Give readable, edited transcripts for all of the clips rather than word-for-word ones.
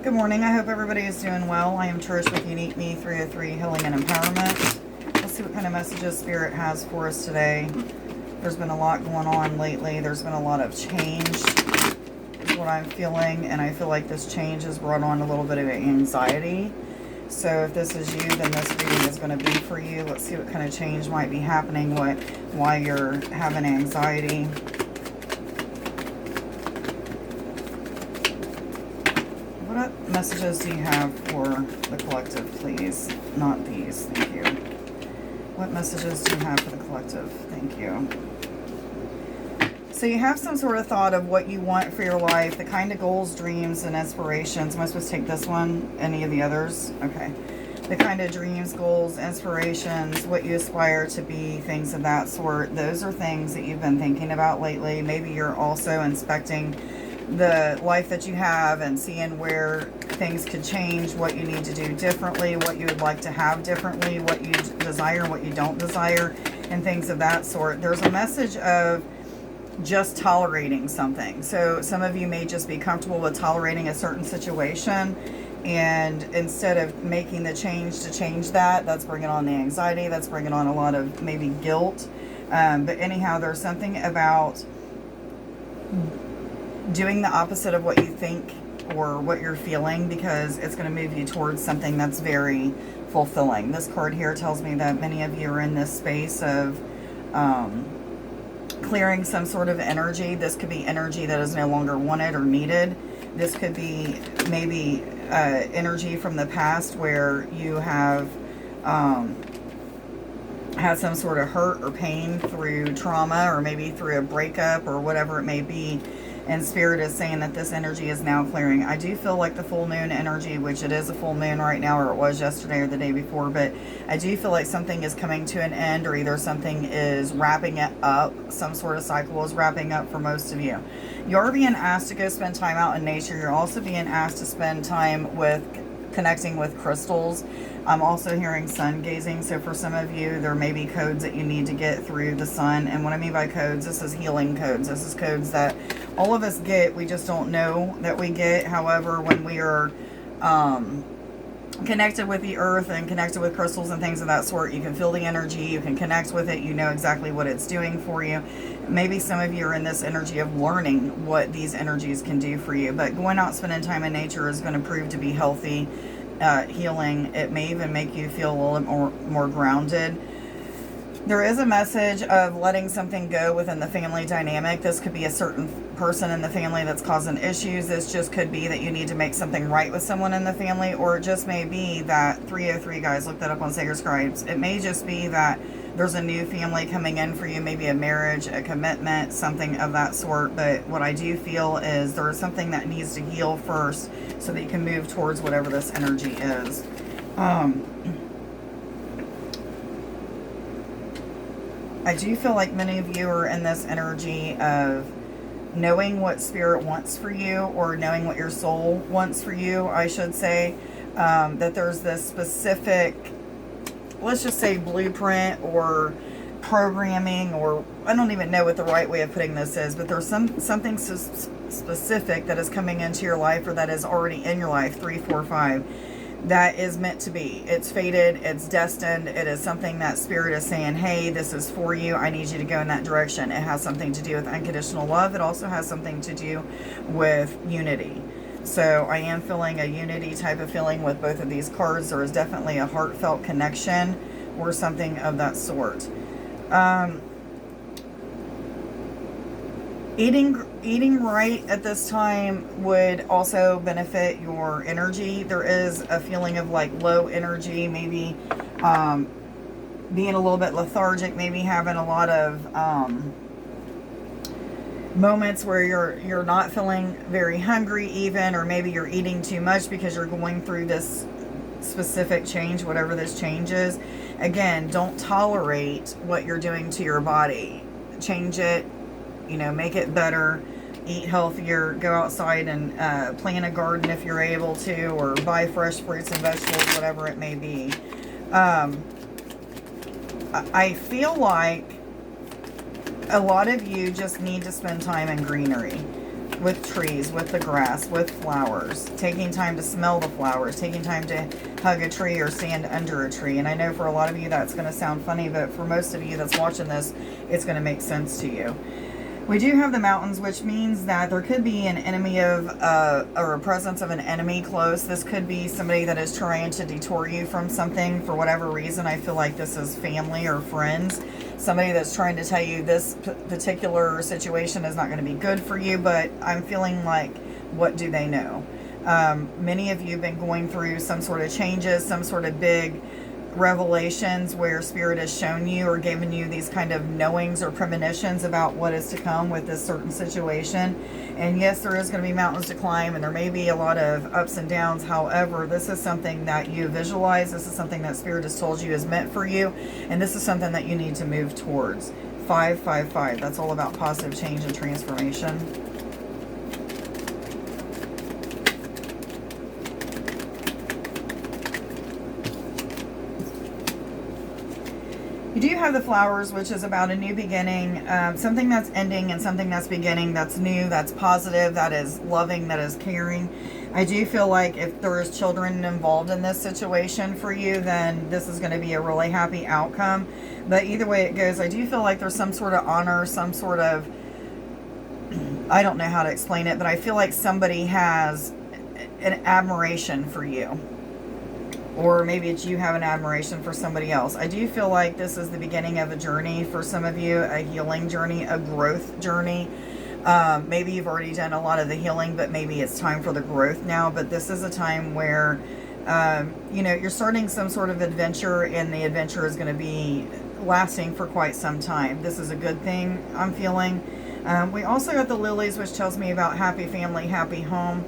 Good morning. I hope everybody is doing well. I am Trish with Unique Me 303 Healing and Empowerment. Let's see what kind of messages Spirit has for us today. There's been a lot going on lately. There's been a lot of change, is what I'm feeling. And I feel like this change has brought on a little bit of anxiety. So if this is you, then this reading is going to be for you. Let's see what kind of change might be happening, why you're having anxiety. What messages do you have for the collective, please? Not these, thank you. What messages do you have for the collective? Thank you. So you have some sort of thought of what you want for your life, the kind of goals, dreams, and inspirations. Am I supposed to take this one? Any of the others? Okay. The kind of dreams, goals, inspirations, what you aspire to be, things of that sort. Those are things that you've been thinking about lately. Maybe you're also inspecting the life that you have and seeing where things could change, what you need to do differently, what you would like to have differently, what you desire and what you don't desire, and things of that sort. There's a message of just tolerating something. So some of you may just be comfortable with tolerating a certain situation, and instead of making the change to change that, that's bringing on the anxiety, that's bringing on a lot of maybe guilt. But anyhow, there's something about doing the opposite of what you think or what you're feeling, because it's going to move you towards something that's very fulfilling. This card here tells me that many of you are in this space of clearing some sort of energy. This could be energy that is no longer wanted or needed. This could be maybe energy from the past where you have had some sort of hurt or pain through trauma, or maybe through a breakup or whatever it may be. And Spirit is saying that this energy is now clearing. I do feel like the full moon energy, which it is a full moon right now, or it was yesterday or the day before, but I do feel like something is coming to an end, or either something is wrapping it up. Some sort of cycle is wrapping up for most of you. You're being asked to go spend time out in nature. You're also being asked to spend time with connecting with crystals. I'm also hearing sun gazing. So for some of you, there may be codes that you need to get through the sun. And what I mean by codes, this is healing codes. This is codes that all of us get. We just don't know that we get. However, when we are connected with the earth and connected with crystals and things of that sort, you can feel the energy. You can connect with it. You know exactly what it's doing for you. Maybe some of you are in this energy of learning what these energies can do for you. But going out, spending time in nature is going to prove to be healthy. Healing. It may even make you feel a little more grounded. There is a message of letting something go within the family dynamic. This could be a certain person in the family that's causing issues. This just could be that you need to make something right with someone in the family, or it just may be that 303, guys, look that up on Sacred Scribes. It may just be that there's a new family coming in for you, maybe a marriage, a commitment, something of that sort. But what I do feel is there is something that needs to heal first so that you can move towards whatever this energy is. I do feel like many of you are in this energy of knowing what Spirit wants for you, or knowing what your soul wants for you, I should say. That there's this specific, let's just say, blueprint or programming, or I don't even know what the right way of putting this is, but there's something specific that is coming into your life, or that is already in your life, 3, 4, 5, that is meant to be. It's fated, it's destined, it is something that Spirit is saying, hey, this is for you, I need you to go in that direction. It has something to do with unconditional love. It also has something to do with unity. So I am feeling a unity type of feeling with both of these cards. There is definitely a heartfelt connection or something of that sort. Eating right at this time would also benefit your energy. There is a feeling of like low energy, maybe being a little bit lethargic, maybe having a lot of moments where you're not feeling very hungry even, or maybe you're eating too much because you're going through this specific change, whatever this change is. Again, don't tolerate what you're doing to your body. Change it, make it better, eat healthier, go outside and plant a garden if you're able to, or buy fresh fruits and vegetables, whatever it may be. I feel like a lot of you just need to spend time in greenery. with trees, with the grass, with flowers, taking time to smell the flowers, taking time to hug a tree or stand under a tree. And I know for a lot of you that's going to sound funny, but for most of you that's watching this, it's going to make sense to you. We do have the mountains, which means that there could be an enemy of, or a presence of an enemy close. This could be somebody that is trying to detour you from something for whatever reason. I feel like this is family or friends. Somebody that's trying to tell you this particular situation is not going to be good for you, but I'm feeling like, what do they know? Many of you have been going through some sort of changes, some sort of big revelations where Spirit has shown you or given you these kind of knowings or premonitions about what is to come with this certain situation. And yes, there is going to be mountains to climb, and there may be a lot of ups and downs. However, this is something that you visualize. This is something that Spirit has told you is meant for you, and this is something that you need to move towards. 555. That's all about positive change and transformation. You do have the flowers, which is about a new beginning, something that's ending and something that's beginning, that's new, that's positive, that is loving, that is caring. I do feel like if there is children involved in this situation for you, then this is going to be a really happy outcome. But either way it goes, I do feel like there's some sort of honor, some sort of, I don't know how to explain it, but I feel like somebody has an admiration for you. Or maybe it's you have an admiration for somebody else. I do feel like this is the beginning of a journey for some of you, a healing journey, a growth journey. Maybe you've already done a lot of the healing, but maybe it's time for the growth now. But this is a time where, you know, you're starting some sort of adventure, and the adventure is going to be lasting for quite some time. This is a good thing, I'm feeling. We also got the lilies, which tells me about happy family, happy home.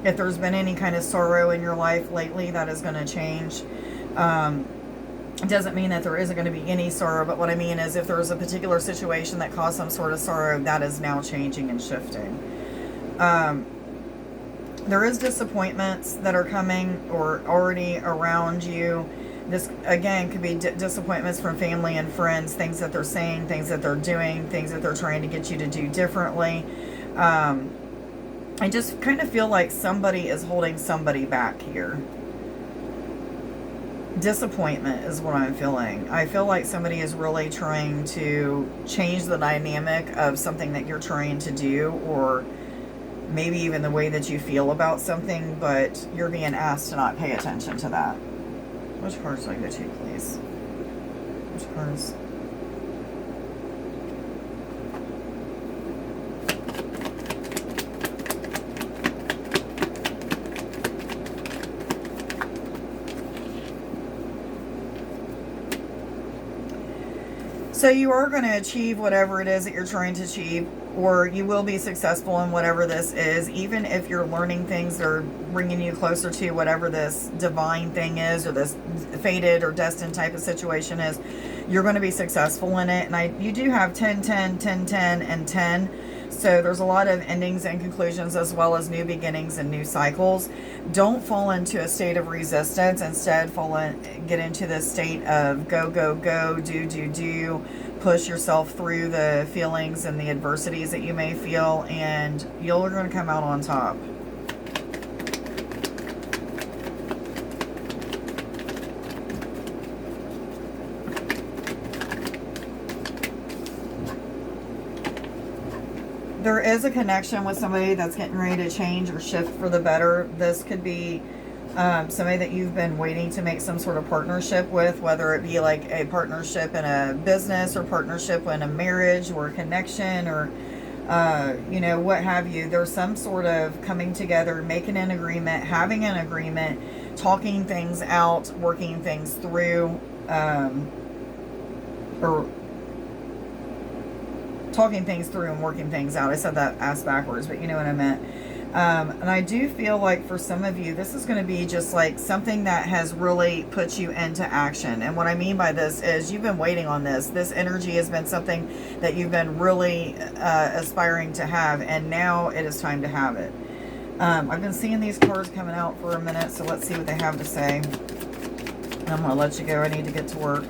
If there's been any kind of sorrow in your life lately, that is going to change. It doesn't mean that there isn't going to be any sorrow, but what I mean is if there's a particular situation that caused some sort of sorrow, that is now changing and shifting. There is disappointments that are coming or already around you. This, again, could be disappointments from family and friends, things that they're saying, things that they're doing, things that they're trying to get you to do differently. I just kind of feel like somebody is holding somebody back here. Disappointment is what I'm feeling. I feel like somebody is really trying to change the dynamic of something that you're trying to do, or maybe even the way that you feel about something, but you're being asked to not pay attention to that. Which cards do I go to, please? Which cards? So you are going to achieve whatever it is that you're trying to achieve, or you will be successful in whatever this is, even if you're learning things that are bringing you closer to whatever this divine thing is, or this fated or destined type of situation is. You're going to be successful in it. And you do have 10, 10, 10, 10, and 10. So there's a lot of endings and conclusions, as well as new beginnings and new cycles. Don't fall into a state of resistance. Instead, get into this state of go, go, go, do, push yourself through the feelings and the adversities that you may feel, and you're going to come out on top. There is a connection with somebody that's getting ready to change or shift for the better. This could be somebody that you've been waiting to make some sort of partnership with, whether it be like a partnership in a business, or partnership in a marriage, or a connection, or you know, what have you. There's some sort of coming together, making an agreement, having an agreement, talking things out, working things through, or talking things through and working things out. I said that ass backwards, but you know what I meant. And I do feel like for some of you, this is going to be just like something that has really put you into action. And what I mean by this is you've been waiting on this. This energy has been something that you've been really aspiring to have, and now it is time to have it. I've been seeing these cards coming out for a minute, so let's see what they have to say. I'm going to let you go. I need to get to work.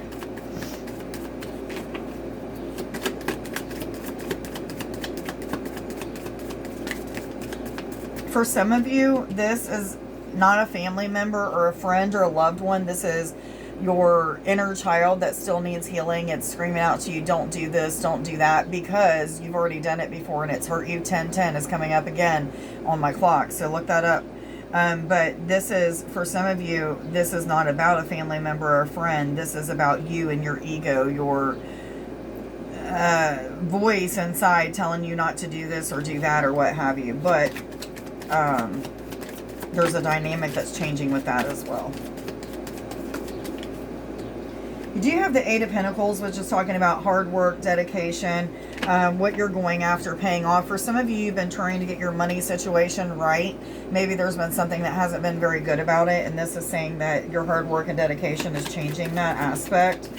For some of you, this is not a family member or a friend or a loved one. This is your inner child that still needs healing. It's screaming out to you, don't do this, don't do that, because you've already done it before and it's hurt you. 1010 is coming up again on my clock, so look that up. But this is, for some of you, this is not about a family member or a friend. This is about you and your ego, your voice inside telling you not to do this or do that or what have you. But there's a dynamic that's changing with that as well. You do have the Eight of Pentacles, which is talking about hard work, dedication, what you're going after, paying off. For some of you, you've been trying to get your money situation right. Maybe there's been something that hasn't been very good about it, and this is saying that your hard work and dedication is changing that aspect.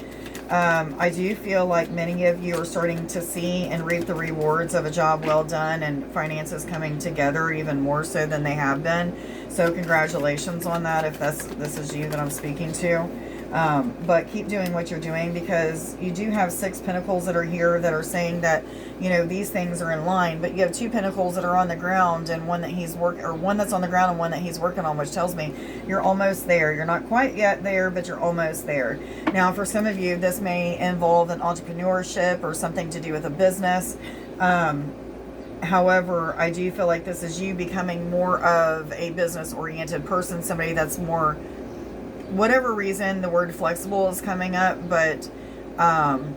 I do feel like many of you are starting to see and reap the rewards of a job well done and finances coming together even more so than they have been. So congratulations on that if this is you that I'm speaking to. But keep doing what you're doing, because you do have 6 pentacles that are here that are saying that, you know, these things are in line, but you have 2 pentacles that are on the ground and one that he's one that's on the ground and one that he's working on, which tells me you're almost there. You're not quite yet there, but you're almost there. Now, for some of you, this may involve an entrepreneurship or something to do with a business. However, I do feel like this is you becoming more of a business-oriented person, somebody that's more, whatever reason the word flexible is coming up, but and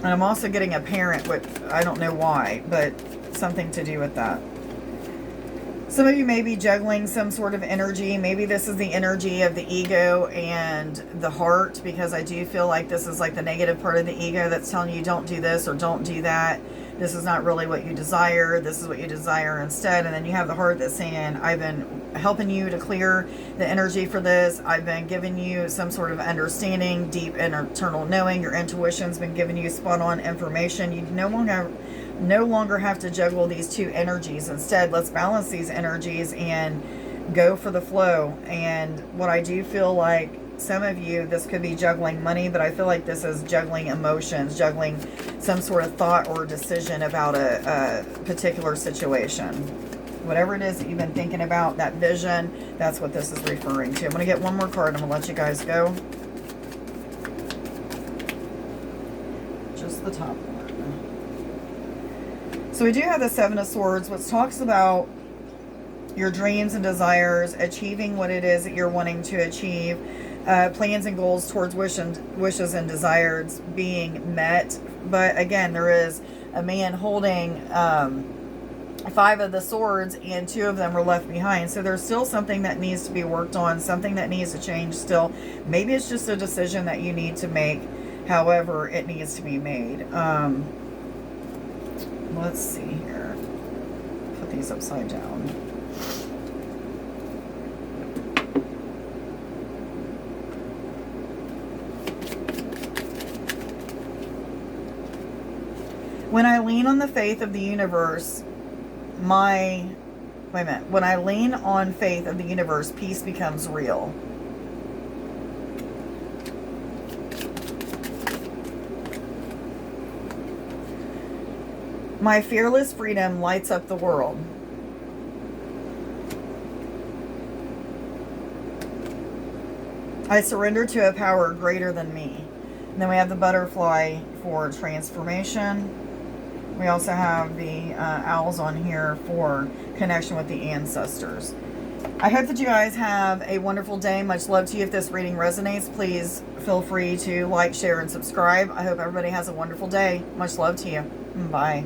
I'm also getting a parent, which I don't know why, but something to do with that. Some of you may be juggling some sort of energy. Maybe this is the energy of the ego and the heart, because I do feel like this is like the negative part of the ego that's telling you don't do this or don't do that. This is not really what you desire. This is what you desire instead. And then you have the heart that's saying, I've been helping you to clear the energy for this. I've been giving you some sort of understanding, deep internal knowing. Your intuition's been giving you spot on information. You no longer have to juggle these 2 energies. Instead, let's balance these energies and go for the flow. And what I do feel like, some of you, this could be juggling money, but I feel like this is juggling emotions, juggling some sort of thought or decision about a particular situation. Whatever it is that you've been thinking about, that vision, that's what this is referring to. I'm going to get one more card and I'm going to let you guys go. Just the top one. So we do have the 7 of Swords, which talks about your dreams and desires, achieving what it is that you're wanting to achieve. Plans and goals towards wishes and desires being met. But again, there is a man holding 5 of the swords and 2 of them are left behind. So there's still something that needs to be worked on, something that needs to change still. Maybe it's just a decision that you need to make. However, it needs to be made. Let's see here. Put these upside down. When I lean on the faith of the universe, when I lean on faith of the universe, peace becomes real. My fearless freedom lights up the world. I surrender to a power greater than me. And then we have the butterfly for transformation. We also have the owls on here for connection with the ancestors. I hope that you guys have a wonderful day. Much love to you. If this reading resonates, please feel free to like, share, and subscribe. I hope everybody has a wonderful day. Much love to you. Bye.